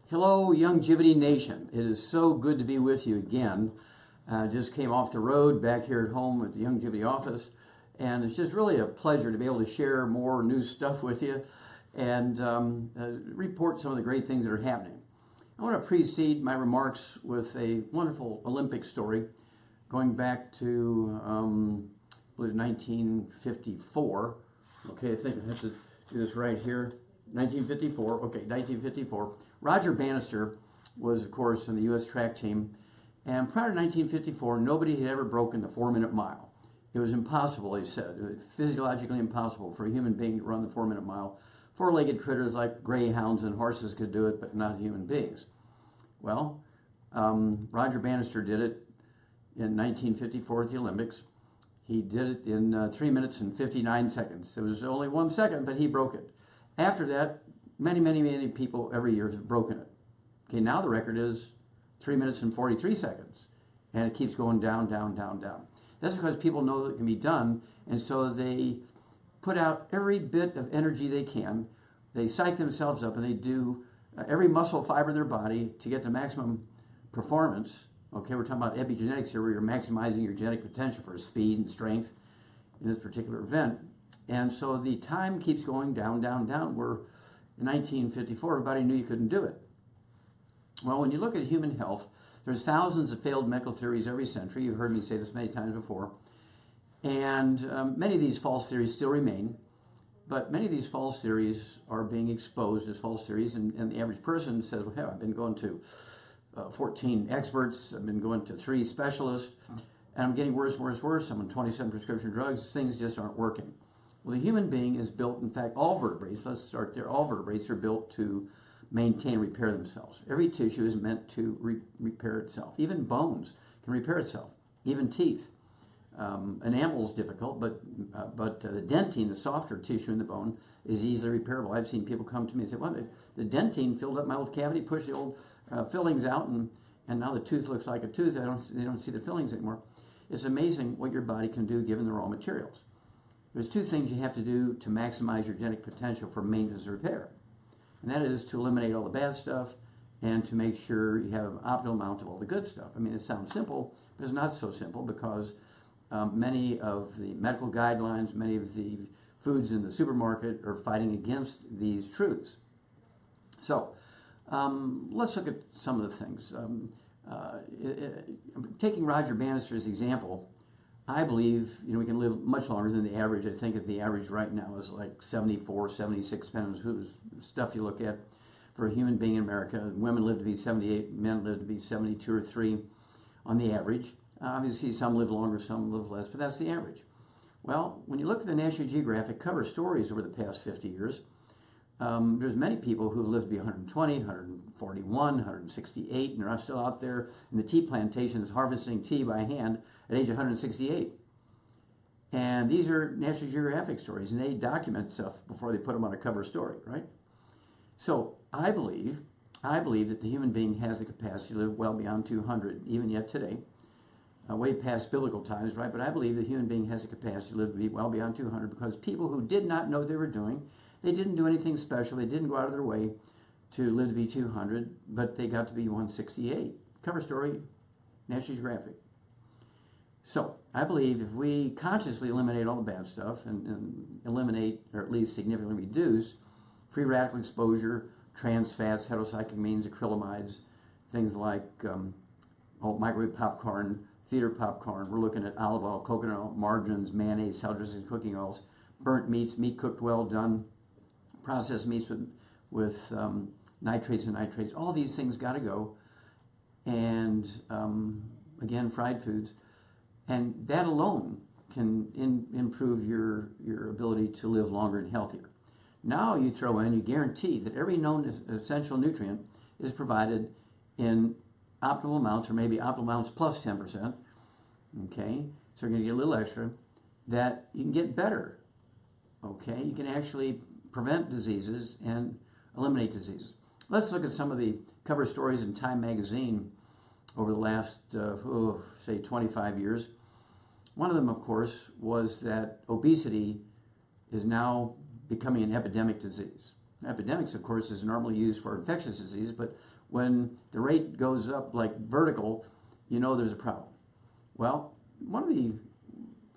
Hello, Youngevity Nation. It is so good to be with you again. Just came off the road back here at home at the Youngevity office, and it's just really a pleasure to be able to share more new stuff with you and report some of the great things that are happening. I want to precede my remarks with a wonderful Olympic story going back to, I believe, 1954. Okay, I think I have to do this right here. 1954, okay, 1954. Roger Bannister was, of course, in the U.S. track team, and prior to 1954, nobody had ever broken the 4-minute mile. It was impossible, he said. It was physiologically impossible for a human being to run the 4-minute mile. Four-legged critters like greyhounds and horses could do it, but not human beings. Well, Roger Bannister did it in 1954 at the Olympics. He did it in 3 minutes and 59 seconds. It was only 1 second, but he broke it. After that, many people every year have broken it. Okay, now the record is 3 minutes and 43 seconds, and it keeps going down. That's because people know that it can be done, and so they put out every bit of energy they can. They psych themselves up, and they do every muscle fiber in their body to get the maximum performance. Okay, we're talking about epigenetics here, where you're maximizing your genetic potential for speed and strength in this particular event. And so the time keeps going down, where in 1954, everybody knew you couldn't do it. Well, when you look at human health, there's thousands of failed medical theories every century. You've heard me say this many times before. And many of these false theories still remain, but many of these false theories are being exposed as false theories, and the average person says, well, hell, I've been going to 14 experts, I've been going to 3 specialists, and I'm getting worse. I'm on 27 prescription drugs. Things just aren't working. Well, the human being is built, in fact, all vertebrates, let's start there, all vertebrates are built to maintain and repair themselves. Every tissue is meant to repair itself. Even bones can repair itself, even teeth. Enamel is difficult, but the dentine, the softer tissue in the bone, is easily repairable. I've seen people come to me and say, well, the dentine filled up my old cavity, pushed the old fillings out, and now the tooth looks like a tooth. They don't see the fillings anymore. It's amazing what your body can do given the raw materials. There's 2 things you have to do to maximize your genetic potential for maintenance and repair. And that is to eliminate all the bad stuff and to make sure you have an optimal amount of all the good stuff. I mean, it sounds simple, but it's not so simple because many of the medical guidelines, many of the foods in the supermarket are fighting against these truths. So let's look at some of the things. Taking Roger Bannister's example, I believe we can live much longer than the average. I think that the average right now is like 74, 76, depending on whose stuff you look at. For a human being in America, women live to be 78, men live to be 72 or 3 on the average. Obviously, some live longer, some live less, but that's the average. Well, when you look at the National Geographic cover stories over the past 50 years, there's many people who live to be 120, 141, 168, and they're still out there in the tea plantations harvesting tea by hand at age 168. And these are National Geographic stories, and they document stuff before they put them on a cover story, right? So I believe that the human being has the capacity to live well beyond 200, even yet today, way past biblical times, right? But I believe the human being has the capacity to live to be well beyond 200 because people who did not know what they were doing, they didn't do anything special, they didn't go out of their way to live to be 200, but they got to be 168. Cover story, National Geographic. So I believe if we consciously eliminate all the bad stuff and eliminate, or at least significantly reduce, free radical exposure, trans fats, heterocyclamines, acrylamides, things like microwave popcorn, theater popcorn. We're looking at olive oil, coconut oil, margarines, mayonnaise, salad dressings, cooking oils, burnt meats, meat cooked well done, processed meats with nitrates and nitrates. All these things got to go. And again, fried foods. And that alone can improve your ability to live longer and healthier. Now you throw in, you guarantee that every known essential nutrient is provided in optimal amounts, or maybe optimal amounts plus 10%. Okay, so you're going to get a little extra, that you can get better. Okay, you can actually prevent diseases and eliminate diseases. Let's look at some of the cover stories in Time magazine over the last, say, 25 years. One of them, of course, was that obesity is now becoming an epidemic disease. Epidemics, of course, is normally used for infectious disease, but when the rate goes up like vertical, you know there's a problem. Well, one of the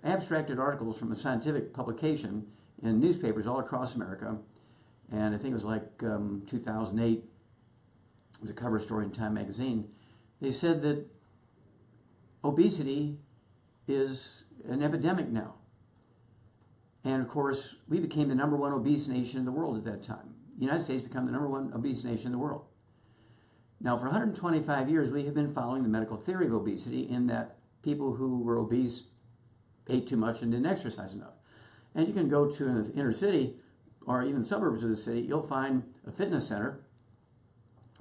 abstracted articles from a scientific publication in newspapers all across America, and I think it was like 2008, it was a cover story in Time magazine. They said that obesity is an epidemic now. And of course, we became the number one obese nation in the world at that time. The United States became the number one obese nation in the world. Now, for 125 years, we have been following the medical theory of obesity in that people who were obese ate too much and didn't exercise enough. And you can go to an inner city or even suburbs of the city, you'll find a fitness center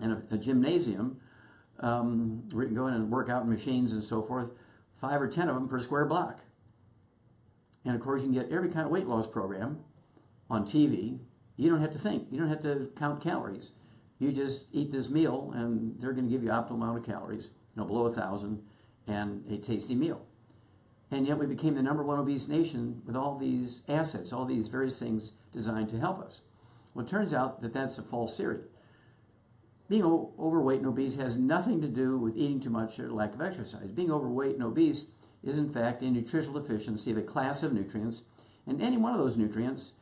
and a gymnasium where you can go in and work out in machines and so forth, 5 or 10 of them per square block. And of course, you can get every kind of weight loss program on TV. You don't have to think. You don't have to count calories. You just eat this meal, and they're going to give you optimal amount of calories, below 1,000, and a tasty meal. And yet we became the number one obese nation with all these assets, all these various things designed to help us. Well, it turns out that that's a false theory. Being overweight and obese has nothing to do with eating too much or lack of exercise. Being overweight and obese is in fact a nutritional deficiency of a class of nutrients, and any one of those nutrients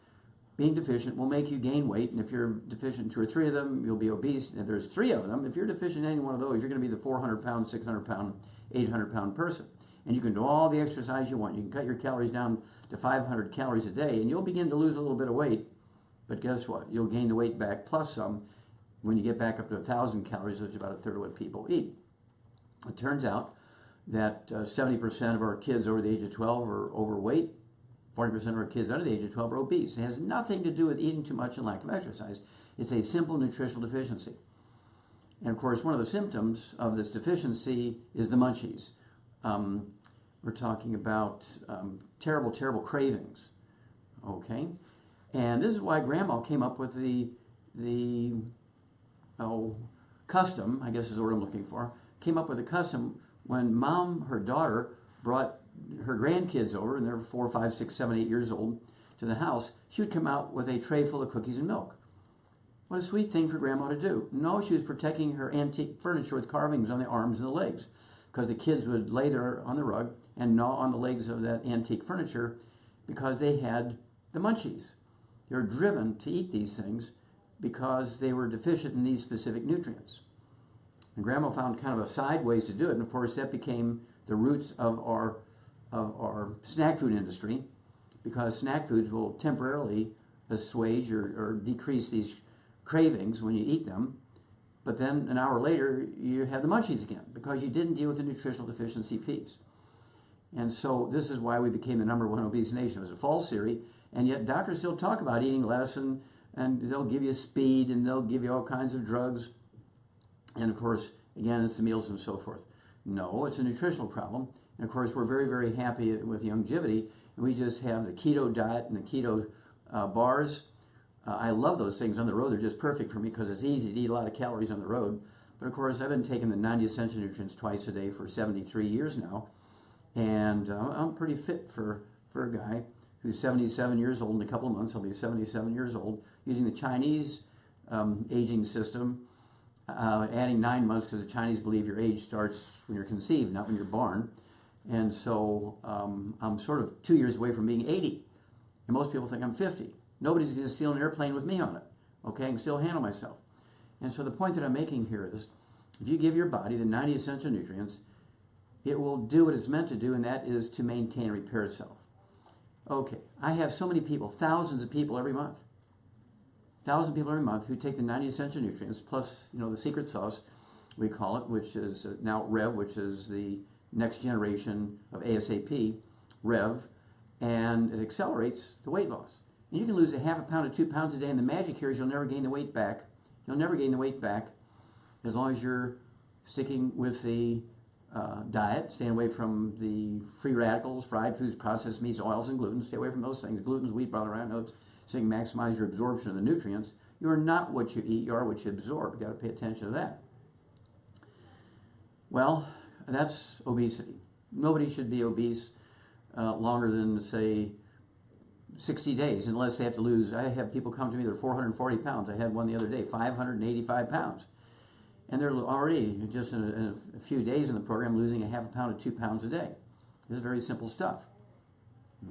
being deficient will make you gain weight, and if you're deficient in 2 or 3 of them, you'll be obese. And if there's 3 of them, if you're deficient in any one of those, you're going to be the 400-pound, 600-pound, 800-pound person. And you can do all the exercise you want. You can cut your calories down to 500 calories a day, and you'll begin to lose a little bit of weight, but guess what? You'll gain the weight back plus some when you get back up to 1,000 calories, which is about a third of what people eat. It turns out that 70% of our kids over the age of 12 are overweight. 40% of our kids under the age of 12 are obese. It has nothing to do with eating too much and lack of exercise. It's a simple nutritional deficiency. And of course, one of the symptoms of this deficiency is the munchies. We're talking about terrible, terrible cravings. Okay? And this is why Grandma came up with the custom, I guess is the word I'm looking for, came up with a custom when Mom, her daughter, brought her grandkids over, and they're 4, 5, 6, 7, 8 years old, to the house. She would come out with a tray full of cookies and milk. What a sweet thing for Grandma to do. No, she was protecting her antique furniture with carvings on the arms and the legs, because the kids would lay there on the rug and gnaw on the legs of that antique furniture because they had the munchies. They were driven to eat these things because they were deficient in these specific nutrients. And Grandma found kind of a side ways to do it, and of course that became the roots of our snack food industry, because snack foods will temporarily assuage or decrease these cravings when you eat them, but then an hour later you have the munchies again because you didn't deal with the nutritional deficiency piece. And so this is why we became the number one obese nation. It was a false theory, and yet doctors still talk about eating less, and they'll give you speed, and they'll give you all kinds of drugs, and of course, again, it's the meals and so forth. No, it's a nutritional problem. And of course, we're very, very happy with Youngevity, and we just have the keto diet and the keto bars. I love those things on the road. They're just perfect for me because it's easy to eat a lot of calories on the road. But of course, I've been taking the 90 essential nutrients twice a day for 73 years now, and I'm pretty fit for a guy who's 77 years old. In a couple of months, I'll be 77 years old, using the Chinese aging system, adding 9 months because the Chinese believe your age starts when you're conceived, not when you're born. And so I'm sort of 2 years away from being 80. And most people think I'm 50. Nobody's going to steal an airplane with me on it. Okay, I can still handle myself. And so the point that I'm making here is, if you give your body the 90 essential nutrients, it will do what it's meant to do, and that is to maintain and repair itself. Okay, I have so many people, thousands of people every month. Thousands of people every month who take the 90 essential nutrients, plus, the secret sauce, we call it, which is now Rev, which is the next generation of ASAP, Rev, and it accelerates the weight loss. And you can lose a half a pound to 2 pounds a day, and the magic here is you'll never gain the weight back. You'll never gain the weight back as long as you're sticking with the diet, staying away from the free radicals, fried foods, processed meats, oils, and gluten. Stay away from those things. Gluten's wheat, butter, iron, oats, so you can maximize your absorption of the nutrients. You are not what you eat, you are what you absorb. You've got to pay attention to that. Well, that's obesity. Nobody should be obese longer than, say, 60 days, unless they have to lose. I have people come to me, they're 440 pounds. I had one the other day, 585 pounds. and they're already, just in a few days in the program, losing a half a pound to 2 pounds a day. This is very simple stuff.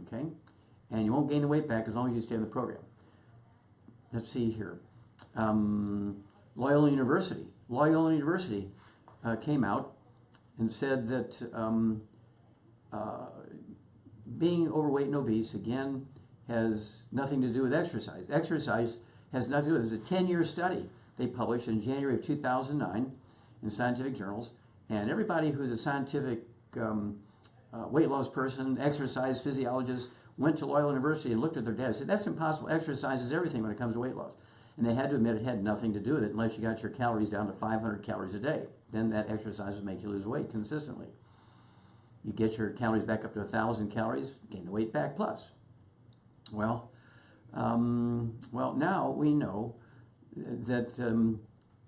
Okay? And you won't gain the weight back as long as you stay in the program. Let's see here. Loyola University. Loyola University came out and said that being overweight and obese, again, has nothing to do with exercise. Exercise has nothing to do with it. It was a 10-year study they published in January of 2009 in scientific journals. And everybody who's a scientific weight loss person, exercise physiologist, went to Loyola University and looked at their data and said, that's impossible. Exercise is everything when it comes to weight loss. And they had to admit it had nothing to do with it unless you got your calories down to 500 calories a day. Then that exercise would make you lose weight consistently. You get your calories back up to 1,000 calories, gain the weight back plus. Well, now we know that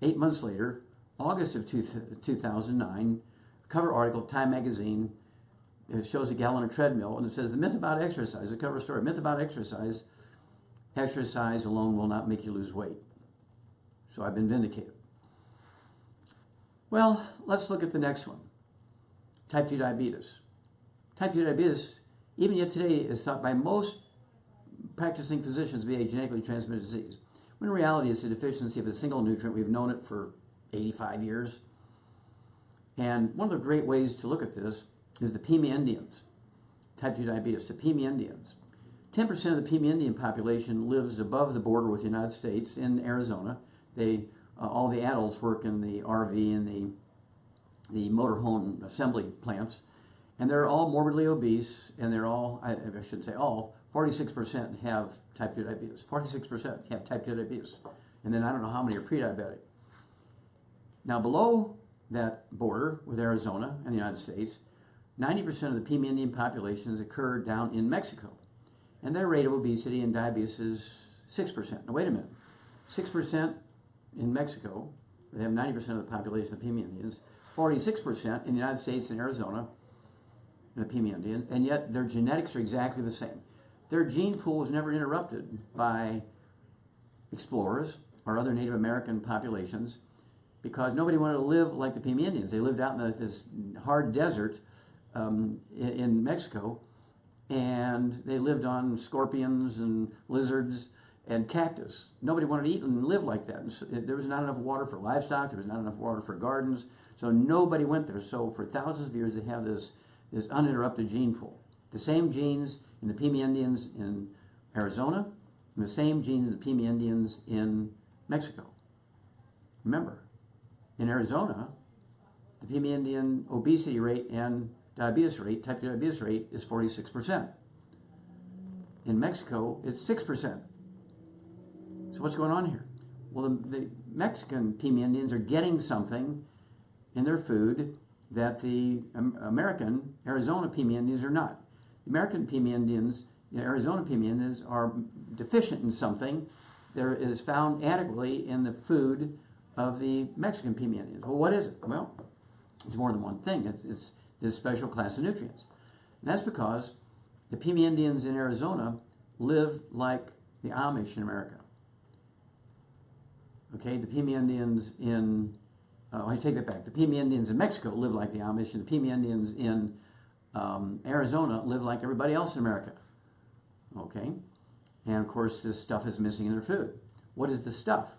8 months later, August of 2009, cover article, Time Magazine, it shows a gal on a treadmill, and it says, the myth about exercise, the cover story, myth about exercise, exercise alone will not make you lose weight. So I've been vindicated. Well, let's look at the next one. Type 2 diabetes. Type 2 diabetes, even yet today, is thought by most practicing physicians to be a genetically transmitted disease, when in reality it's a deficiency of a single nutrient. We've known it for 85 years. And one of the great ways to look at this is the Pima Indians, type 2 diabetes, the Pima Indians. 10% of the Pima Indian population lives above the border with the United States in Arizona. They, all the adults work in the RV and the motorhome assembly plants, and they're all morbidly obese, and they're all, I shouldn't say all, 46% have type 2 diabetes. 46% have type 2 diabetes. And then I don't know how many are pre-diabetic. Now below that border with Arizona and the United States, 90% of the Pima Indian populations occur down in Mexico. And their rate of obesity and diabetes is 6%. Now wait a minute. 6% in Mexico, they have 90% of the population of Pima Indians, 46% in the United States and Arizona, the Pima Indians, and yet their genetics are exactly the same. Their gene pool was never interrupted by explorers or other Native American populations because nobody wanted to live like the Pima Indians. They lived out in this hard desert in Mexico, and they lived on scorpions and lizards and cactus. Nobody wanted to eat and live like that. And there was not enough water for livestock. There was not enough water for gardens. So nobody went there. So for thousands of years, they have this uninterrupted gene pool. The same genes in the Pima Indians in Arizona, and the same genes in the Pima Indians in Mexico. Remember, in Arizona, the Pima Indian obesity rate and diabetes rate, type 2 diabetes rate, is 46%. In Mexico, it's 6%. So what's going on here? Well, the Mexican Pima Indians are getting something in their food that the American Arizona Pima Indians are not. The American Pima Indians, the Arizona Pima Indians, are deficient in something that is found adequately in the food of the Mexican Pima Indians. Well, what is it? Well, it's more than one thing. It's this special class of nutrients. And that's because the Pima Indians in Arizona live like the Amish in America. Okay, the Pima Indians in, I take that back. The Pima Indians in Mexico live like the Amish, and the Pima Indians in Arizona live like everybody else in America. Okay, and of course this stuff is missing in their food. What is the stuff?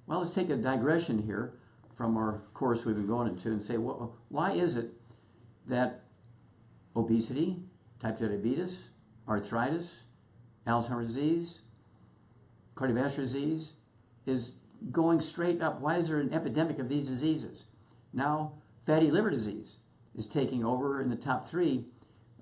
Well, let's take a digression here from our course we've been going into and say, well, why is it that obesity, type 2 diabetes, arthritis, Alzheimer's disease, cardiovascular disease is going straight up? Why is there an epidemic of these diseases? Now, fatty liver disease is taking over in the top 3.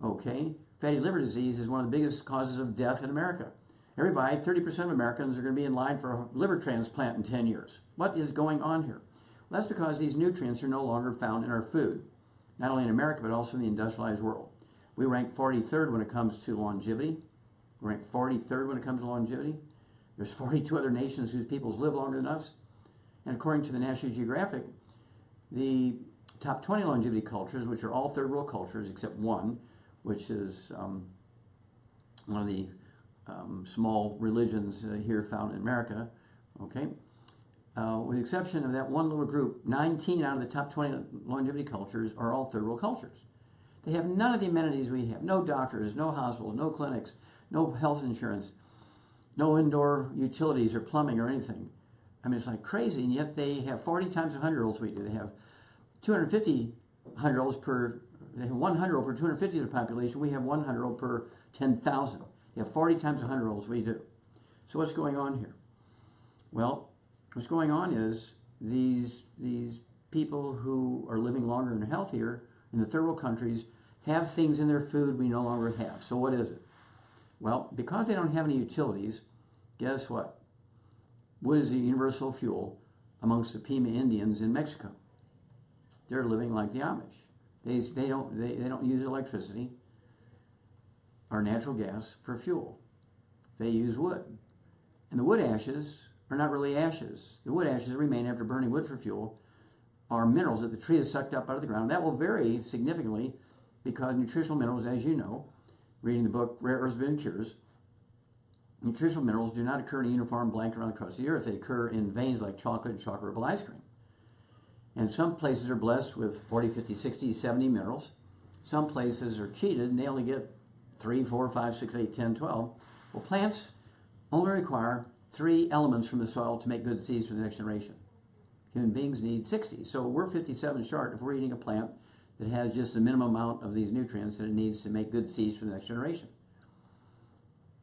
Okay, fatty liver disease is one of the biggest causes of death in America. Everybody, 30% of Americans are going to be in line for a liver transplant in 10 years. What is going on here? Well, that's because these nutrients are no longer found in our food, not only in America, but also in the industrialized world. We rank 43rd when it comes to longevity. We rank 43rd when it comes to longevity. There's 42 other nations whose peoples live longer than us. And according to the National Geographic, the top 20 longevity cultures, which are all third world cultures except one, which is one of the small religions here found in America, okay, with the exception of that one little group, 19 out of the top 20 longevity cultures are all third world cultures. They have none of the amenities we have. No doctors, no hospitals, no clinics, no health insurance, no indoor utilities or plumbing or anything. I mean, it's like crazy, and yet they have 40 times the 100-year-olds we do. They have 250 100-year-olds per, they have 100-year-old per 250 of the population. We have 100-year-old per 10,000. They have 40 times the 100-year-olds we do. So what's going on here? Well, what's going on is these people who are living longer and healthier in the third world countries have things in their food we no longer have. So what is it? Well, because they don't have any utilities, guess what? Wood is the universal fuel amongst the Pima Indians in Mexico. They're living like the Amish. They don't use electricity or natural gas for fuel. They use wood. And the wood ashes are not really ashes. The wood ashes that remain after burning wood for fuel are minerals that the tree has sucked up out of the ground. That will vary significantly because nutritional minerals, as you know, reading the book Rare Earths Been Cures, nutritional minerals do not occur in a uniform blanket around the crust of the earth. They occur in veins like chocolate and chocolate ripple ice cream. And some places are blessed with 40, 50, 60, 70 minerals. Some places are cheated and they only get 3, 4, 5, 6, 8, 10, 12. Well, plants only require 3 elements from the soil to make good seeds for the next generation. Human beings need 60. So we're 57 short if we're eating a plant that has just the minimum amount of these nutrients that it needs to make good seeds for the next generation.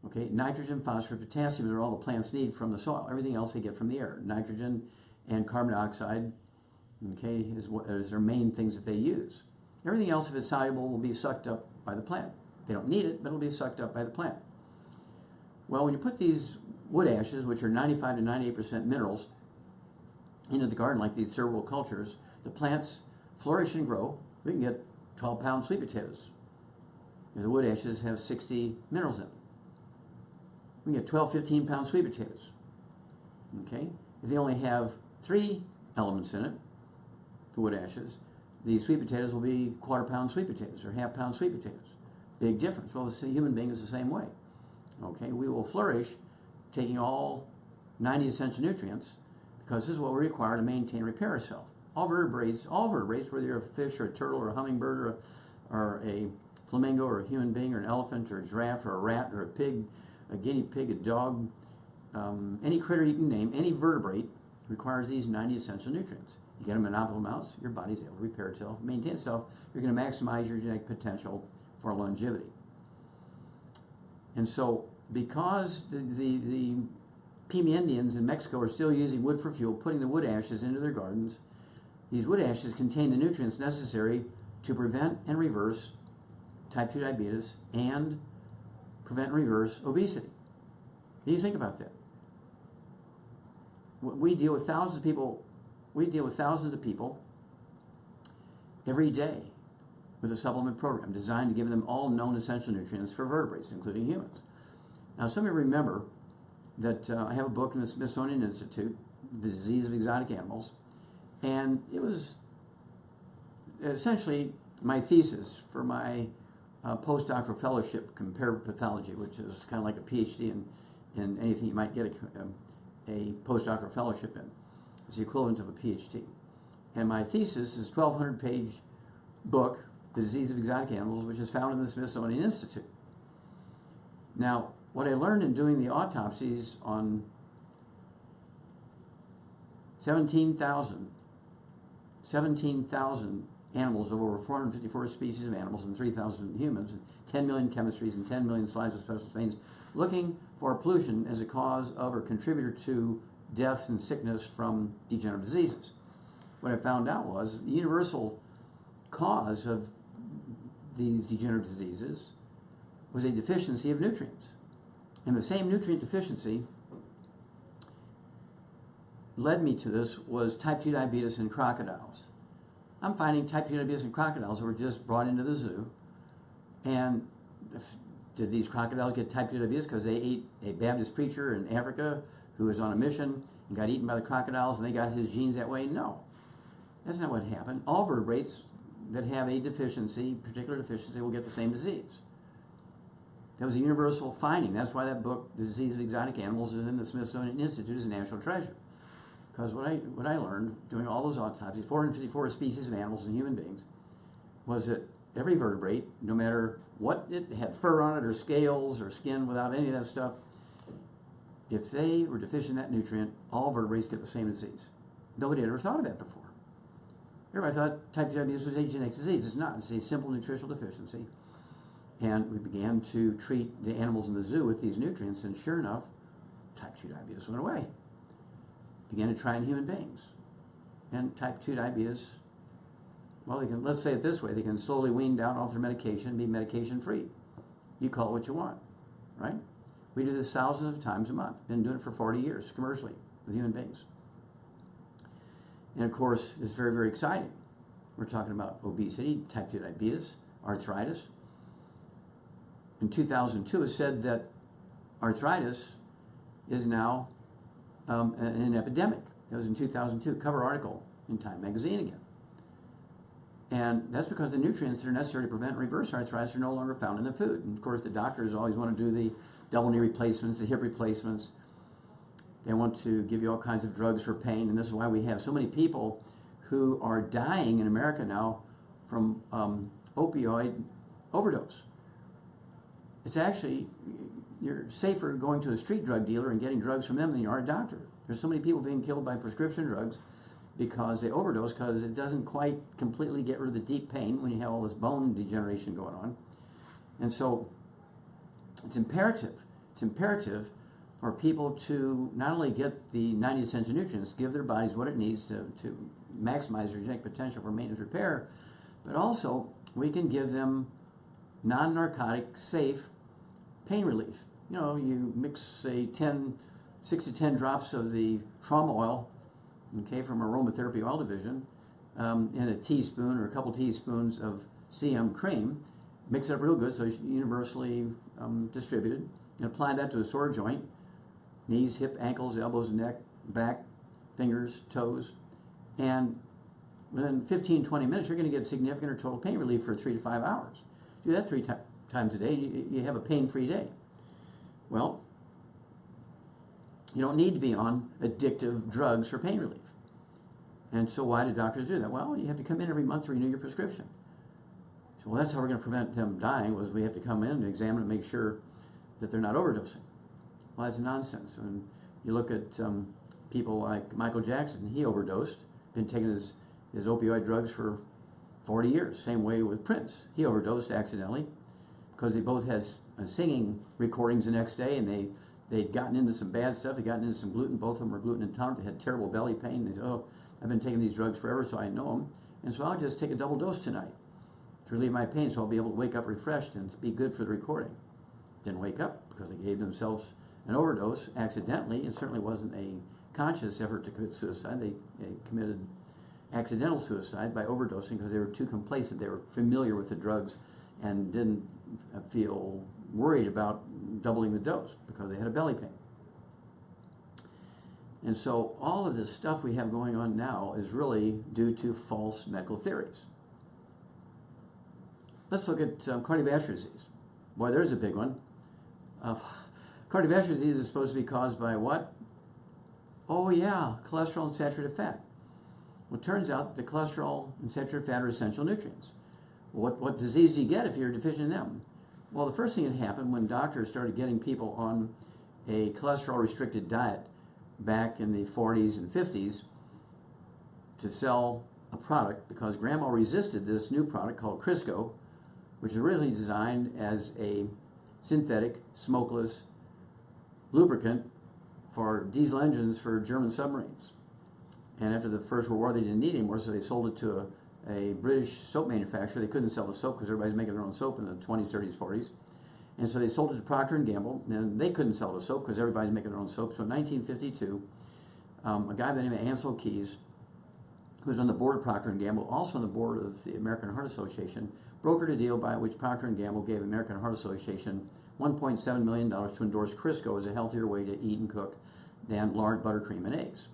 Okay, nitrogen, phosphorus, potassium are all the plants need from the soil. Everything else they get from the air. Nitrogen and carbon dioxide, okay, is their main things that they use. Everything else, if it's soluble, will be sucked up by the plant. They don't need it, but it'll be sucked up by the plant. Well, when you put these wood ashes, which are 95 to 98% minerals, into the garden like these third world cultures, the plants flourish and grow. We can get 12-pound sweet potatoes if the wood ashes have 60 minerals in them. We can get 12, 15-pound sweet potatoes. Okay? If they only have 3 elements in it, the wood ashes, the sweet potatoes will be quarter-pound sweet potatoes or half-pound sweet potatoes. Big difference. Well, the human being is the same way. Okay? We will flourish taking all 90 essential nutrients because this is what we require to maintain and repair ourselves. All vertebrates, whether you're a fish or a turtle or a hummingbird or a flamingo or a human being or an elephant or a giraffe or a rat or a pig, a guinea pig, a dog, any critter you can name, any vertebrate requires these 90 essential nutrients. You get them in optimal amounts, your body's able to repair itself, maintain itself. You're going to maximize your genetic potential for longevity. And so, because the Pima Indians in Mexico are still using wood for fuel, putting the wood ashes into their gardens, these wood ashes contain the nutrients necessary to prevent and reverse type 2 diabetes and prevent and reverse obesity. What do you think about that? We deal with thousands of people. We deal with thousands of people every day with a supplement program designed to give them all known essential nutrients for vertebrates, including humans. Now, some of you remember that I have a book in the Smithsonian Institute, The Disease of Exotic Animals, and it was essentially my thesis for my postdoctoral fellowship, comparative pathology, which is kind of like a PhD in anything you might get a postdoctoral fellowship in. It's the equivalent of a PhD. And my thesis is a 1,200-page book, The Disease of Exotic Animals, which is found in the Smithsonian Institute. Now, what I learned in doing the autopsies on 17,000 animals of over 454 species of animals and 3,000 humans, and 10 million chemistries and 10 million slides of special stains, looking for pollution as a cause of or contributor to death and sickness from degenerative diseases. What I found out was the universal cause of these degenerative diseases was a deficiency of nutrients. And the same nutrient deficiency led me to this was type 2 diabetes in crocodiles. I'm finding type 2 diabetes in crocodiles who were just brought into the zoo. And did these crocodiles get type 2 diabetes because they ate a Baptist preacher in Africa who was on a mission and got eaten by the crocodiles and they got his genes that way? No. That's not what happened. All vertebrates that have a deficiency, particular deficiency, will get the same disease. That was a universal finding. That's why that book, The Disease of Exotic Animals, is in the Smithsonian Institute as a national treasure. Because what I learned doing all those autopsies, 454 species of animals and human beings, was that every vertebrate, no matter what it had, fur on it or scales or skin, without any of that stuff, if they were deficient in that nutrient, all vertebrates get the same disease. Nobody had ever thought of that before. Everybody thought type 2 diabetes was a genetic disease. It's not. It's a simple nutritional deficiency. And we began to treat the animals in the zoo with these nutrients, and sure enough, type 2 diabetes went away. Began to try in human beings. And type 2 diabetes, well, they can, let's say it this way, they can slowly wean down off their medication and be medication free. You call it what you want, right? We do this thousands of times a month. Been doing it for 40 years commercially with human beings. And of course, it's very, very exciting. We're talking about obesity, type 2 diabetes, arthritis. In 2002, it said that arthritis is now an epidemic. It was in 2002, cover article in Time magazine again. And that's because the nutrients that are necessary to prevent and reverse arthritis are no longer found in the food. And of course, the doctors always want to do the double knee replacements, the hip replacements. They want to give you all kinds of drugs for pain. And this is why we have so many people who are dying in America now from opioid overdose. It's actually, you're safer going to a street drug dealer and getting drugs from them than you are a doctor. There's so many people being killed by prescription drugs because they overdose, because it doesn't quite completely get rid of the deep pain when you have all this bone degeneration going on. And so it's imperative for people to not only get the 90 essential nutrients, give their bodies what it needs to maximize their genetic potential for maintenance repair, but also we can give them non-narcotic, safe pain relief. You know, you mix, say, 6 to 10 drops of the trauma oil, okay, from aromatherapy oil division, in a teaspoon or a couple teaspoons of CM cream, mix it up real good so it's universally distributed, and apply that to a sore joint, knees, hip, ankles, elbows, neck, back, fingers, toes, and within 15, 20 minutes, you're going to get significant or total pain relief for 3 to 5 hours. Do that 3 times a day, you have a pain-free day. Well, you don't need to be on addictive drugs for pain relief. And so why do doctors do that? Well, you have to come in every month to renew your prescription. So, well, that's how we're going to prevent them dying, was we have to come in and examine and make sure that they're not overdosing. Well, that's nonsense. When you look at people like Michael Jackson, he overdosed, been taking his opioid drugs for 40 years. Same way with Prince. He overdosed accidentally because they both had singing recordings the next day, and they'd gotten into some bad stuff. They'd gotten into some gluten. Both of them were gluten intolerant. They had terrible belly pain. They said, oh, I've been taking these drugs forever, so I know them. And so I'll just take a double dose tonight to relieve my pain so I'll be able to wake up refreshed and be good for the recording. Didn't wake up because they gave themselves an overdose accidentally. It certainly wasn't a conscious effort to commit suicide. They committed accidental suicide by overdosing because they were too complacent. They were familiar with the drugs and didn't feel worried about doubling the dose because they had a belly pain. And so all of this stuff we have going on now is really due to false medical theories. Let's look at cardiovascular disease. Boy, there's a big one. Cardiovascular disease is supposed to be caused by what? Oh yeah, cholesterol and saturated fat. Well, it turns out that the cholesterol and saturated fat are essential nutrients. What disease do you get if you're deficient in them? Well, the first thing that happened when doctors started getting people on a cholesterol-restricted diet back in the 40s and 50s to sell a product, because Grandma resisted this new product called Crisco, which was originally designed as a synthetic, smokeless lubricant for diesel engines for German submarines. And after the First World War, they didn't need it anymore, so they sold it to a British soap manufacturer. They couldn't sell the soap because everybody's making their own soap in the 20s, 30s, 40s. And so they sold it to Procter & Gamble, and they couldn't sell the soap because everybody's making their own soap. So in 1952, a guy by the name of Ansel Keys, who was on the board of Procter & Gamble, also on the board of the American Heart Association, brokered a deal by which Procter & Gamble gave American Heart Association $1.7 million to endorse Crisco as a healthier way to eat and cook than lard, buttercream, and eggs.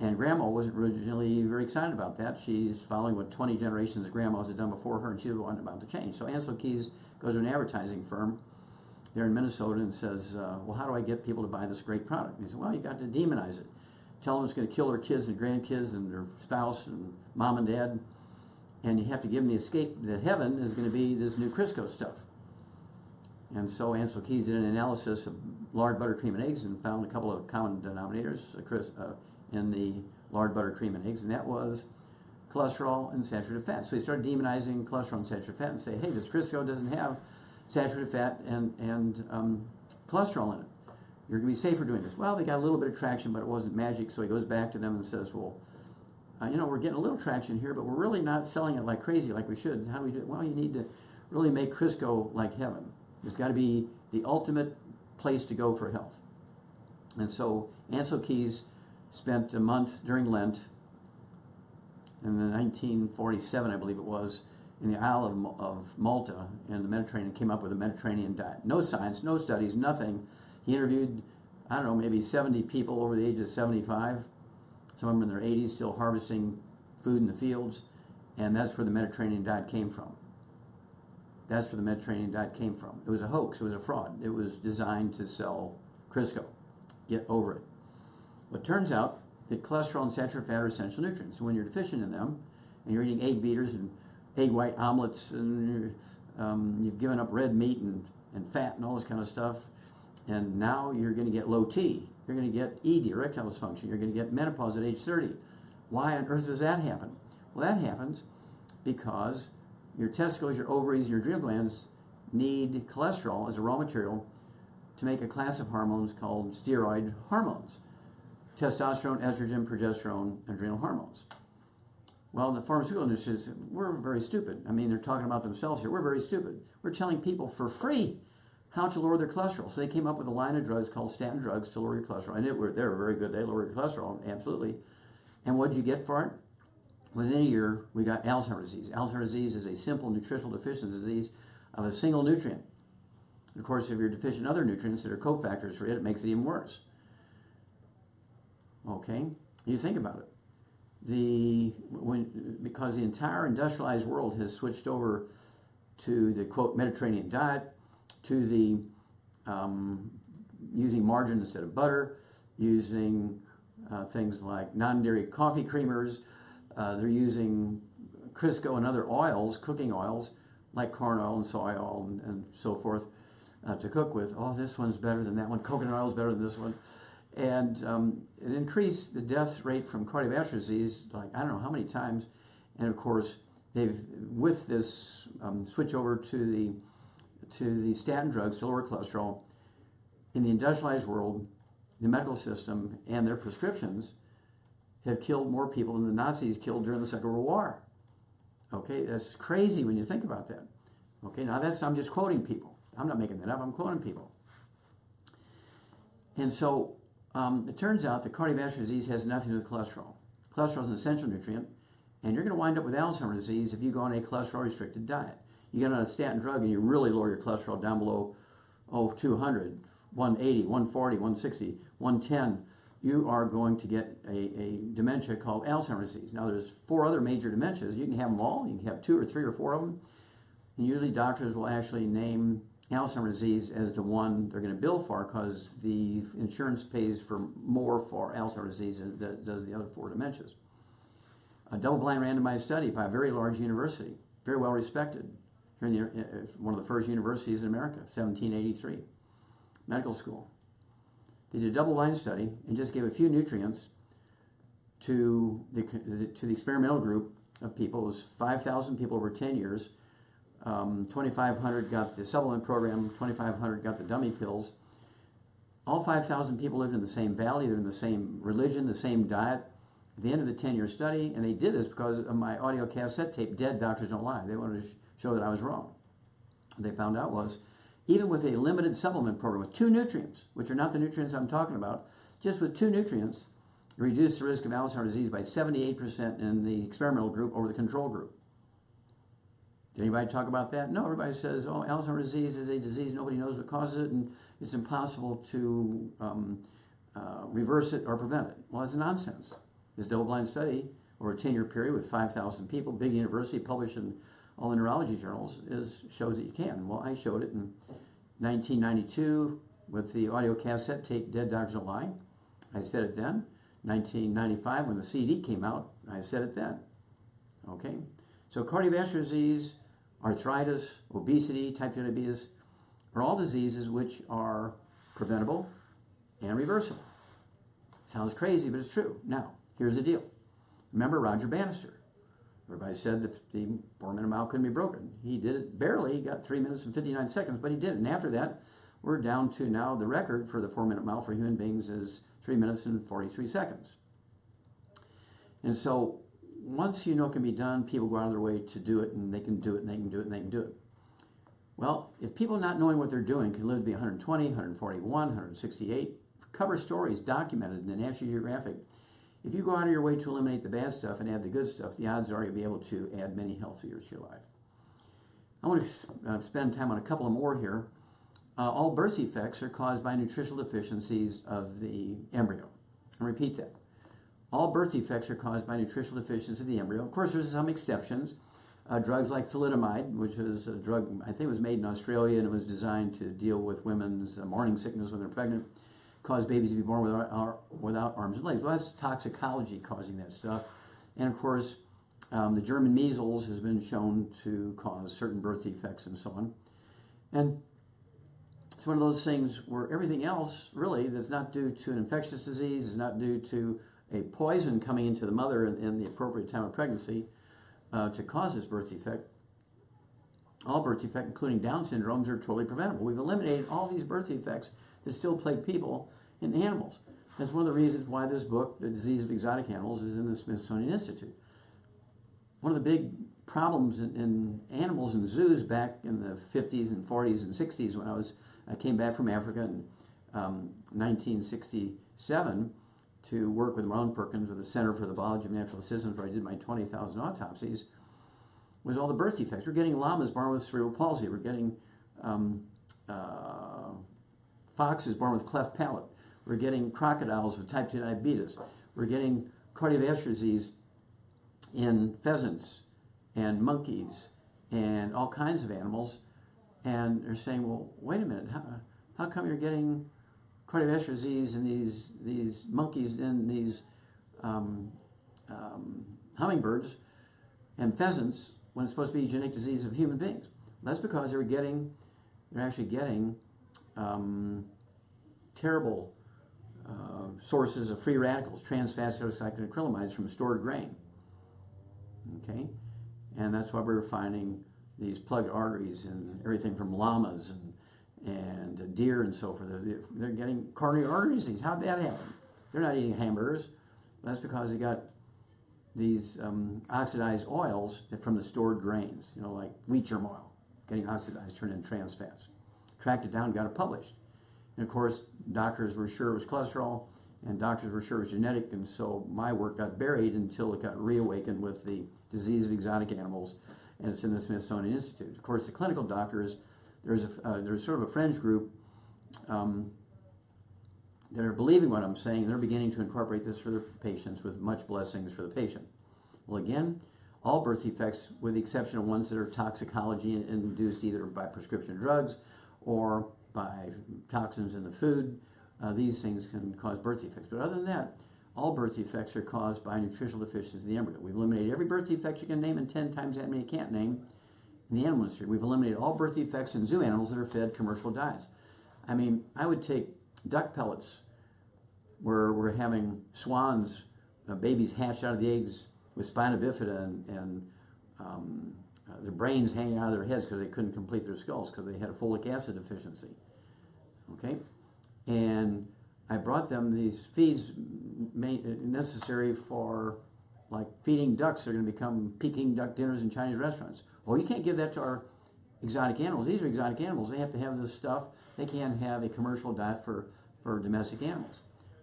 And Grandma wasn't originally very excited about that. She's following what 20 generations of grandmas had done before her, and she was wanting about to change. So Ansel Keys goes to an advertising firm there in Minnesota and says, well, how do I get people to buy this great product? And he said, well, you got to demonize it. tell them it's going to kill their kids and grandkids and their spouse and mom and dad, and you have to give them the escape. The heaven is going to be this new Crisco stuff. And so Ansel Keys did an analysis of lard, butter, cream, and eggs and found a couple of common denominators in the lard, butter, cream, and eggs, and that was cholesterol and saturated fat. So he started demonizing cholesterol and saturated fat and say, hey, this Crisco doesn't have saturated fat and cholesterol in it. You're going to be safer doing this. Well, they got a little bit of traction, but it wasn't magic. So he goes back to them and says, well, we're getting a little traction here, but we're really not selling it like crazy like we should. How do we do it? Well, you need to really make Crisco like heaven. There's got to be the ultimate place to go for health. And so Ansel Keys spent a month during Lent in the 1947, I believe it was, in the Isle of Malta in the Mediterranean, came up with a Mediterranean diet. No science, no studies, nothing. He interviewed, I don't know, maybe 70 people over the age of 75. Some of them in their 80s still harvesting food in the fields. And that's where the Mediterranean diet came from. That's where the Mediterranean diet came from. It was a hoax. It was a fraud. It was designed to sell Crisco. Get over it. Well, it turns out that cholesterol and saturated fat are essential nutrients. So when you're deficient in them, and you're eating egg beaters and egg white omelets, and you've given up red meat and fat and all this kind of stuff, and now you're going to get low T. You're going to get ED, erectile dysfunction. You're going to get menopause at age 30. Why on earth does that happen? Well, that happens because your testicles, your ovaries, your adrenal glands need cholesterol as a raw material to make a class of hormones called steroid hormones. Testosterone, estrogen, progesterone, adrenal hormones. Well, the pharmaceutical industry says, we're very stupid. I mean, they're talking about themselves here. We're very stupid. We're telling people for free how to lower their cholesterol. So they came up with a line of drugs called statin drugs to lower your cholesterol. And they were very good. They lowered your cholesterol, absolutely. And what did you get for it? Within a year, we got Alzheimer's disease. Alzheimer's disease is a simple nutritional deficiency disease of a single nutrient. Of course, if you're deficient in other nutrients that are cofactors for it, it makes it even worse. Okay? You think about it. Because the entire industrialized world has switched over to the, quote, Mediterranean diet, to the using margarine instead of butter, using things like non-dairy coffee creamers. They're using Crisco and other oils, cooking oils, like corn oil and soy oil and so forth, to cook with. Oh, this one's better than that one. Coconut oil is better than this one. And it increased the death rate from cardiovascular disease, like I don't know how many times. And of course, they've, with this switch over to the statin drugs to lower cholesterol, in the industrialized world, the medical system and their prescriptions have killed more people than the Nazis killed during the Second World War. Okay, that's crazy when you think about that. Okay, now I'm just quoting people. I'm not making that up, I'm quoting people. And so it turns out that cardiovascular disease has nothing to do with cholesterol. Cholesterol is an essential nutrient, and you're going to wind up with Alzheimer's disease if you go on a cholesterol-restricted diet. You get on a statin drug and you really lower your cholesterol down below 200, 180, 140, 160, 110, you are going to get a dementia called Alzheimer's disease. Now, there's 4 other major dementias. You can have them all. You can have 2 or 3 or 4 of them. And usually doctors will actually name Alzheimer's disease as the one they're going to bill for because the insurance pays for more for Alzheimer's disease than it does the other 4 dementias. A double-blind randomized study by a very large university, very well respected, one of the first universities in America, 1783, medical school. They did a double-blind study and just gave a few nutrients to the experimental group of people. It was 5,000 people over 10 years. 2,500 got the supplement program, 2,500 got the dummy pills. All 5,000 people lived in the same valley, they're in the same religion, the same diet. At the end of the 10-year study, and they did this because of my audio cassette tape, Dead Doctors Don't Lie. They wanted to show that I was wrong. What they found out was, even with a limited supplement program with 2 nutrients, which are not the nutrients I'm talking about, just with 2 nutrients, it reduced the risk of Alzheimer's disease by 78% in the experimental group over the control group. Did anybody talk about that? No, everybody says, oh, Alzheimer's disease is a disease, nobody knows what causes it, and it's impossible to reverse it or prevent it. Well, that's nonsense. This double-blind study over a 10-year period with 5,000 people, big university, published in all the neurology journals, shows that you can. Well, I showed it in 1992 with the audio cassette tape, Dead Doctors Don't Lie. I said it then. 1995 when the CD came out. I said it then. Okay? So cardiovascular disease, arthritis, obesity, type 2 diabetes are all diseases which are preventable and reversible. Sounds crazy, but it's true. Now, here's the deal. Remember Roger Bannister. Everybody said that the 4-minute mile couldn't be broken. He did it barely. He got 3 minutes and 59 seconds, but he did it. And after that, we're down to now the record for the 4-minute mile for human beings is 3 minutes and 43 seconds. And so once you know it can be done, people go out of their way to do it, and they can do it, and they can do it, and they can do it. Well, if people not knowing what they're doing can live to be 120, 141, 168, cover stories documented in the National Geographic, if you go out of your way to eliminate the bad stuff and add the good stuff, the odds are you'll be able to add many healthy years to your life. I want to spend time on a couple of more here. All birth defects are caused by nutritional deficiencies of the embryo. I'll repeat that. All birth defects are caused by nutritional deficiencies of the embryo. Of course, there's some exceptions. Drugs like thalidomide, which is a drug, I think it was made in Australia, and it was designed to deal with women's morning sickness when they're pregnant, cause babies to be born without arms and legs. Well, that's toxicology causing that stuff. And of course, the German measles has been shown to cause certain birth defects and so on. And it's one of those things where everything else, really, that's not due to an infectious disease, is not due to a poison coming into the mother in the appropriate time of pregnancy to cause this birth defect. All birth defects, including Down syndromes, are totally preventable. We've eliminated all these birth defects that still plague people in animals. That's one of the reasons why this book, The Disease of Exotic Animals, is in the Smithsonian Institute. One of the big problems in animals in zoos back in the 50s and 40s and 60s when I came back from Africa in 1967 to work with Ron Perkins with the Center for the Biology of Natural Systems, where I did my 20,000 autopsies, was all the birth defects. We're getting llamas born with cerebral palsy. We're getting foxes born with cleft palate. We're getting crocodiles with type 2 diabetes. We're getting cardiovascular disease in pheasants and monkeys and all kinds of animals. And they're saying, well, wait a minute, how come you're getting cardiovascular disease in these monkeys and these hummingbirds and pheasants when it's supposed to be a genetic disease of human beings? Well, that's because they're actually getting terrible sources of free radicals, trans-fatty cycloacrylamides from stored grain. Okay, and that's why we're finding these plugged arteries and everything from llamas and deer and so forth. They're getting coronary artery disease. How did that happen? They're not eating hamburgers. That's because they got these oxidized oils from the stored grains, like wheat germ oil, getting oxidized, turned into trans fats. Tracked it down, got it published. And of course, doctors were sure it was cholesterol, and doctors were sure it was genetic, and so my work got buried until it got reawakened with the Disease of Exotic Animals, and it's in the Smithsonian Institute. Of course, the clinical doctors, there's sort of a fringe group that are believing what I'm saying, and they're beginning to incorporate this for their patients with much blessings for the patient. Well, again, all birth defects, with the exception of ones that are toxicology induced either by prescription drugs or by toxins in the food, these things can cause birth defects. But other than that, all birth defects are caused by nutritional deficiencies in the embryo. We've eliminated every birth defect you can name and 10 times that many you can't name in the animal industry. We've eliminated all birth defects in zoo animals that are fed commercial diets. I mean, I would take duck pellets where we're having swans, babies hatched out of the eggs with spina bifida and their brains hanging out of their heads because they couldn't complete their skulls because they had a folic acid deficiency. Okay? And I brought them these feeds necessary for like feeding ducks. They're going to become Peking duck dinners in Chinese restaurants. Well, you can't give that to our exotic animals. These are exotic animals. They have to have this stuff. They can't have a commercial diet for domestic animals.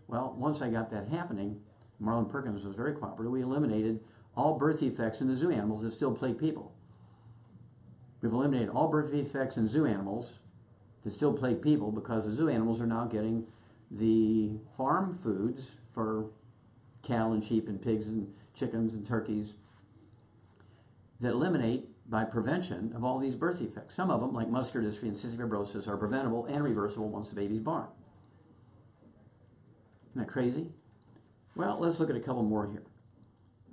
Well, once I got that happening, Marlon Perkins was very cooperative. We eliminated all birth defects in the zoo animals that still plague people. We've eliminated all birth defects in zoo animals that still plague people because the zoo animals are now getting the farm foods for cattle and sheep and pigs and chickens and turkeys that eliminate by prevention of all these birth defects. Some of them, like muscular dystrophy and cystic fibrosis, are preventable and reversible once the baby's born. Isn't that crazy? Well, let's look at a couple more here.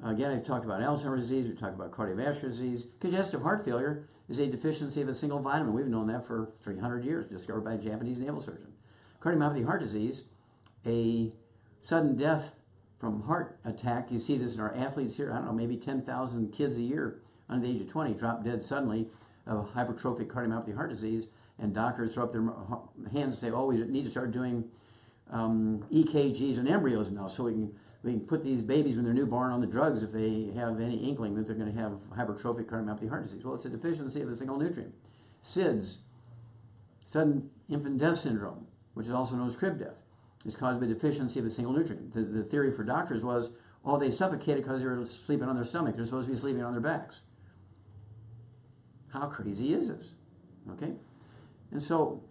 Again, I've talked about Alzheimer's disease, we've talked about cardiovascular disease. Congestive heart failure is a deficiency of a single vitamin. We've known that for 300 years, discovered by a Japanese naval surgeon. Cardiomyopathy heart disease, a sudden death from heart attack. You see this in our athletes here. I don't know, maybe 10,000 kids a year under the age of 20 drop dead suddenly of hypertrophic cardiomyopathy heart disease, and doctors throw up their hands and say, oh, we need to start doing EKGs and embryos now, so we can put these babies when they're newborn on the drugs if they have any inkling that they're going to have hypertrophic cardiomyopathy heart disease. Well, it's a deficiency of a single nutrient. SIDS, sudden infant death syndrome, which is also known as crib death, is caused by deficiency of a single nutrient. The theory for doctors was, oh, they suffocated because they were sleeping on their stomach. They're supposed to be sleeping on their backs. How crazy is this? Okay? And so,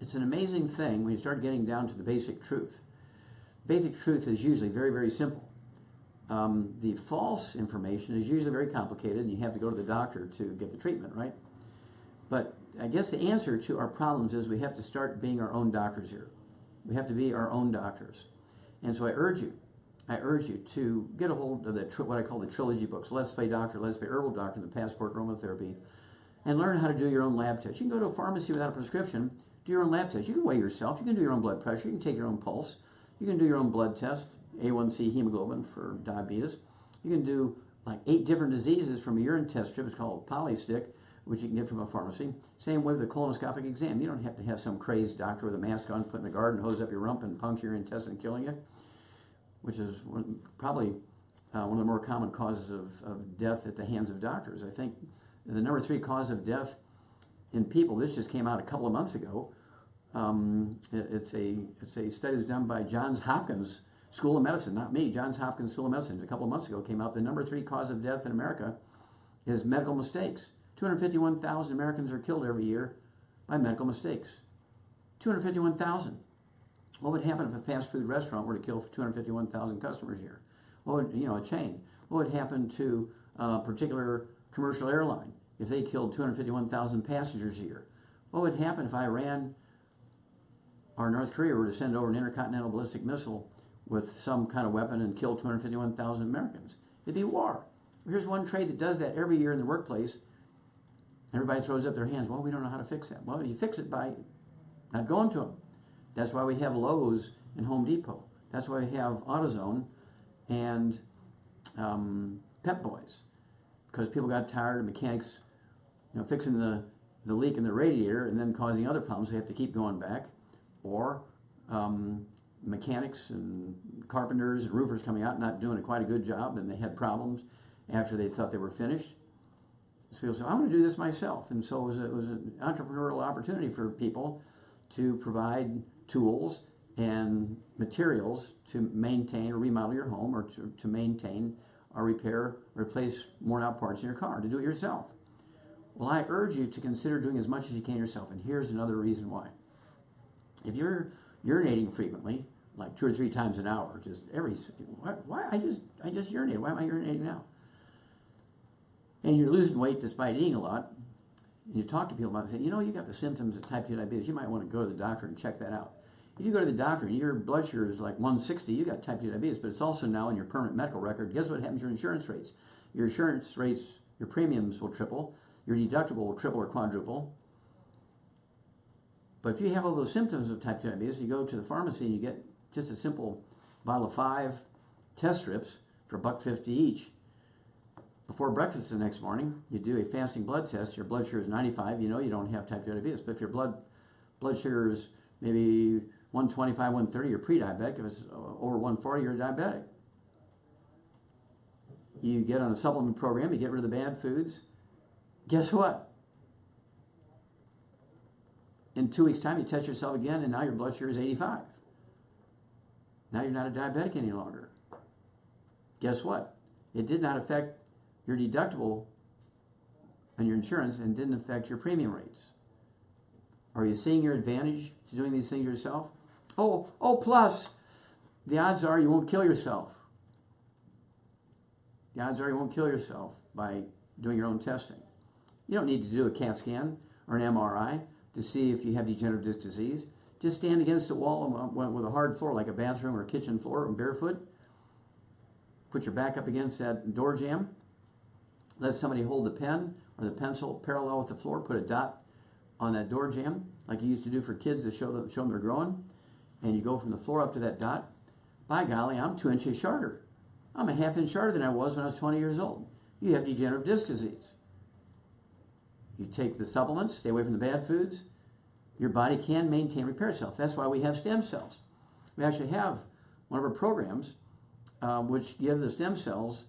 it's an amazing thing when you start getting down to the basic truth. Basic truth is usually very, very simple. The false information is usually very complicated, and you have to go to the doctor to get the treatment, right? But I guess the answer to our problems is we have to start being our own doctors here. We have to be our own doctors. And so I urge you to get a hold of what I call the trilogy books, Let's Play Doctor, Let's Play Herbal Doctor, and the Passport Aromatherapy, and learn how to do your own lab test. You can go to a pharmacy without a prescription, do your own lab test. You can weigh yourself, you can do your own blood pressure, you can take your own pulse, you can do your own blood test, A1C hemoglobin for diabetes. You can do like 8 different diseases from a urine test strip. It's called a polystick, which you can get from a pharmacy. Same way with a colonoscopic exam. You don't have to have some crazy doctor with a mask on, putting a garden hose up your rump and puncture your intestine and killing you, which is probably one of the more common causes of death at the hands of doctors. I think the number 3 cause of death in people, this just came out a couple of months ago. It's a study that was done by Johns Hopkins School of Medicine, not me, Johns Hopkins School of Medicine. A couple of months ago came out the number 3 cause of death in America is medical mistakes. 251,000 Americans are killed every year by medical mistakes. 251,000. What would happen if a fast food restaurant were to kill 251,000 customers a year? What would, a chain? What would happen to a particular commercial airline if they killed 251,000 passengers a year? What would happen if Iran or North Korea were to send over an intercontinental ballistic missile with some kind of weapon and kill 251,000 Americans? It'd be war. Here's one trade that does that every year in the workplace. Everybody throws up their hands. Well, we don't know how to fix that. Well, you fix it by not going to them. That's why we have Lowe's and Home Depot. That's why we have AutoZone and Pep Boys. Because people got tired of mechanics fixing the leak in the radiator and then causing other problems. They have to keep going back. Or mechanics and carpenters and roofers coming out not doing quite a good job, and they had problems after they thought they were finished. So people say, I want to do this myself. And so it was an entrepreneurial opportunity for people to provide tools and materials to maintain or remodel your home, or to maintain or repair, replace worn out parts in your car, to do it yourself. Well, I urge you to consider doing as much as you can yourself. And here's another reason why. If you're urinating frequently, like 2 or 3 times an hour, just why I just urinated. Why am I urinating now? And you're losing weight despite eating a lot, and you talk to people about it and say, you got the symptoms of type 2 diabetes. You might want to go to the doctor and check that out. If you go to the doctor and your blood sugar is like 160, you got type 2 diabetes, but it's also now in your permanent medical record. Guess what happens to your insurance rates? Your insurance rates, your premiums will triple, your deductible will triple or quadruple. But if you have all those symptoms of type 2 diabetes, you go to the pharmacy and you get just a simple bottle of 5 test strips for $1.50 each. Before breakfast the next morning, you do a fasting blood test. Your blood sugar is 95. You don't have type 2 diabetes. But if your blood sugar is maybe 125, 130, you're pre-diabetic. If it's over 140, you're diabetic. You get on a supplement program. You get rid of the bad foods. Guess what? In 2 weeks' time, you test yourself again, and now your blood sugar is 85. Now you're not a diabetic any longer. Guess what? It did not affect your deductible and your insurance, and didn't affect your premium rates. Are you seeing your advantage to doing these things yourself? Plus, the odds are you won't kill yourself. The odds are you won't kill yourself by doing your own testing. You don't need to do a CAT scan or an MRI to see if you have degenerative disc disease. Just stand against the wall with a hard floor like a bathroom or a kitchen floor and barefoot. Put your back up against that door jamb. Let somebody hold the pen or the pencil parallel with the floor. Put a dot on that door jamb like you used to do for kids to show them they're growing. And you go from the floor up to that dot. By golly, I'm 2 inches shorter. I'm a half inch shorter than I was when I was 20 years old. You have degenerative disc disease. You take the supplements, stay away from the bad foods. Your body can maintain and repair itself. That's why we have stem cells. We actually have one of our programs which give the stem cells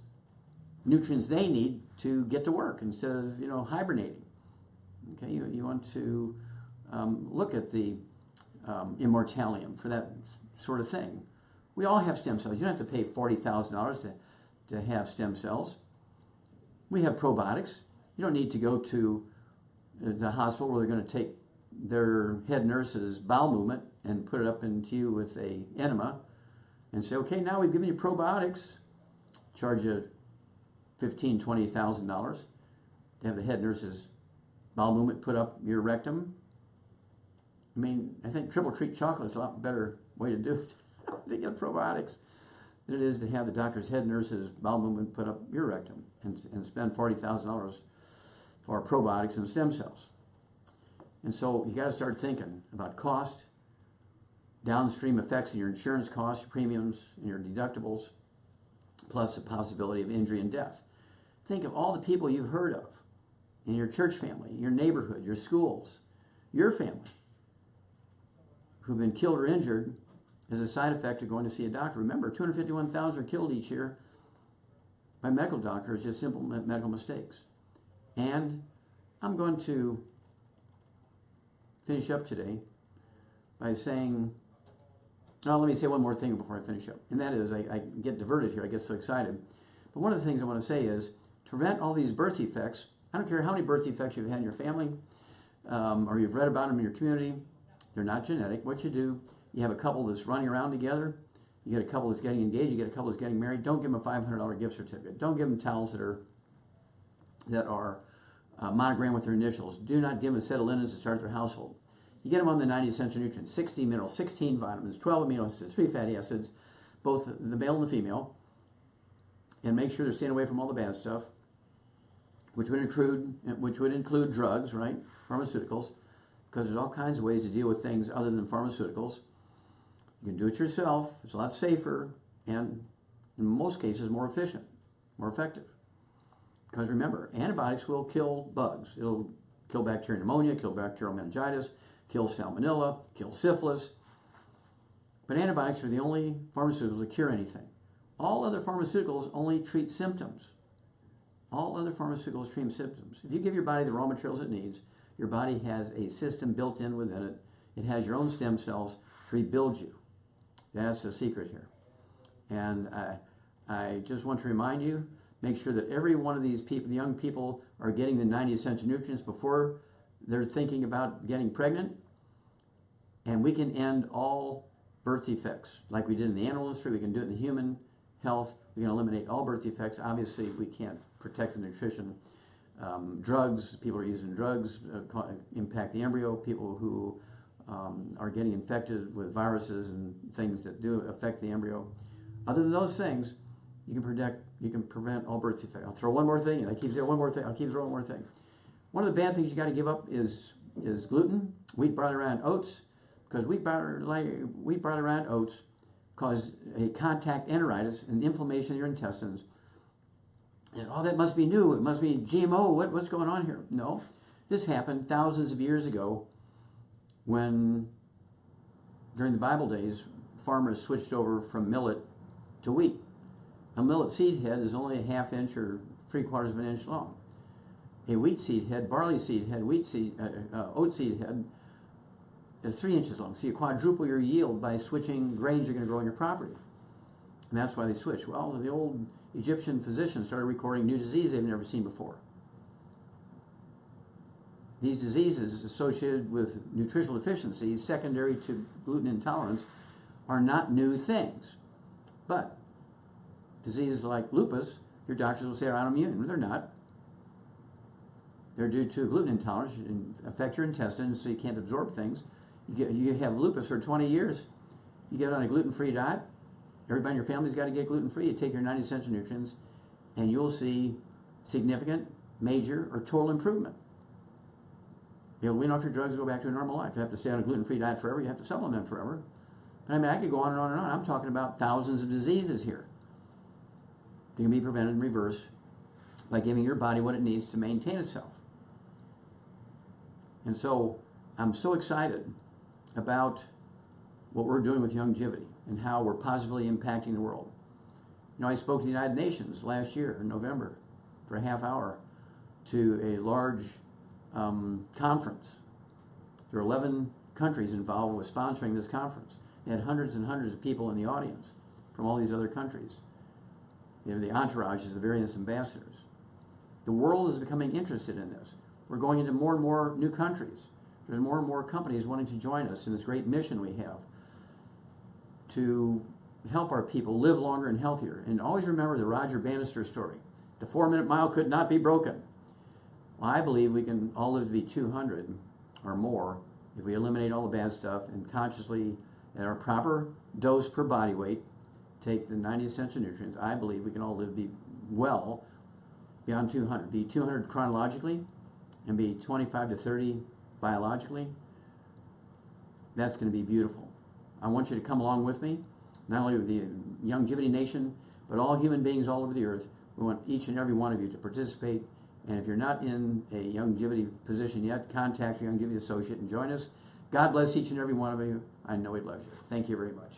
nutrients they need to get to work instead of hibernating. Okay, you want to look at the immortalium for that sort of thing. We all have stem cells. You don't have to pay $40,000 to have stem cells. We have probiotics. You don't need to go to the hospital where they're going to take their head nurse's bowel movement and put it up into you with a enema and say, okay, now we've given you probiotics, charge you $15,000, $20,000 to have the head nurse's bowel movement put up your rectum. I mean, I think triple treat chocolate is a lot better way to do it to get probiotics than it is to have the doctor's head nurse's bowel movement put up your rectum and spend $40,000 for probiotics and stem cells. And so you got to start thinking about cost, downstream effects in your insurance costs, your premiums, and your deductibles, plus the possibility of injury and death. Think of all the people you've heard of in your church family, your neighborhood, your schools, your family, who've been killed or injured as a side effect of going to see a doctor. Remember, 251,000 are killed each year by medical doctors, just simple medical mistakes. And I'm going to finish up today by saying, let me say one more thing before I finish up. And that is, I get diverted here, I get so excited. But one of the things I want to say is, to prevent all these birth defects, I don't care how many birth defects you've had in your family, or you've read about them in your community, they're not genetic. What you do, you have a couple that's running around together, you get a couple that's getting engaged, you get a couple that's getting married, don't give them a $500 gift certificate. Don't give them towels that are monogrammed with their initials. Do not give them a set of linens to start their household. You get them on the 90 essential nutrients, 16 minerals, 16 vitamins, 12 amino acids, 3 fatty acids, both the male and the female, and make sure they're staying away from all the bad stuff, which would include drugs, right? Pharmaceuticals, because there's all kinds of ways to deal with things other than pharmaceuticals. You can do it yourself. It's a lot safer and, in most cases, more efficient, more effective. Because remember, antibiotics will kill bugs. It'll kill bacterial pneumonia, kill bacterial meningitis, kill salmonella, kill syphilis. But antibiotics are the only pharmaceuticals that cure anything. All other pharmaceuticals only treat symptoms. All other pharmaceuticals treat symptoms. If you give your body the raw materials it needs, your body has a system built in within it. It has your own stem cells to rebuild you. That's the secret here. And I just want to remind you, make sure that every one of these people, the young people, are getting the 90 essential nutrients before they're thinking about getting pregnant. And we can end all birth defects. Like we did in the animal industry, we can do it in the human health. We can eliminate all birth defects. Obviously, we can't protect the nutrition. Drugs, people are using drugs, impact the embryo. People who are getting infected with viruses and things that do affect the embryo. Other than those things, you can prevent all birth defects. I'll throw one more thing, and I keep saying one more thing. I'll keep throwing one more thing. One of the bad things you got to give up is gluten, wheat, barley, rye, and oats, because wheat, barley, rye, and oats cause a contact enteritis and inflammation in your intestines. And that must be new. It must be GMO. What's going on here? No, this happened thousands of years ago when, during the Bible days, farmers switched over from millet to wheat. A millet seed head is only a ½ inch or 3/4 of an inch long. A wheat seed head, barley seed head, oat seed head is 3 inches long. So you quadruple your yield by switching grains you're going to grow on your property. And that's why they switch. Well, the old Egyptian physicians started recording new diseases they've never seen before. These diseases associated with nutritional deficiencies secondary to gluten intolerance are not new things. But diseases like lupus, your doctors will say are autoimmune. They're not. They're due to gluten intolerance and affect your intestines so you can't absorb things. You have lupus for 20 years. You get on a gluten-free diet. Everybody in your family's got to get gluten-free. You take your 90 essential nutrients, and you'll see significant, major, or total improvement. You'll wean off your drugs and go back to a normal life. You have to stay on a gluten-free diet forever. You have to supplement forever. But I mean, I could go on and on and on. I'm talking about thousands of diseases here. They can be prevented and reversed by giving your body what it needs to maintain itself. And so I'm so excited about what we're doing with Youngevity and how we're positively impacting the world. You know, I spoke to the United Nations last year in November for a half hour to a large conference. There were 11 countries involved with sponsoring this conference. They had hundreds and hundreds of people in the audience from all these other countries. You know, the entourages, the various ambassadors. The world is becoming interested in this. We're going into more and more new countries. There's more and more companies wanting to join us in this great mission we have to help our people live longer and healthier. And always remember the Roger Bannister story. The 4-minute mile could not be broken. Well, I believe we can all live to be 200 or more if we eliminate all the bad stuff and consciously, at our proper dose per body weight, take the 90 essential nutrients. I believe we can all live to be well beyond 200. Be 200 chronologically and be 25 to 30 biologically. That's going to be beautiful. I want you to come along with me, not only with the Youngevity Nation, but all human beings all over the earth. We want each and every one of you to participate. And if you're not in a Youngevity position yet, contact your Youngevity associate and join us. God bless each and every one of you. I know He loves you. Thank you very much.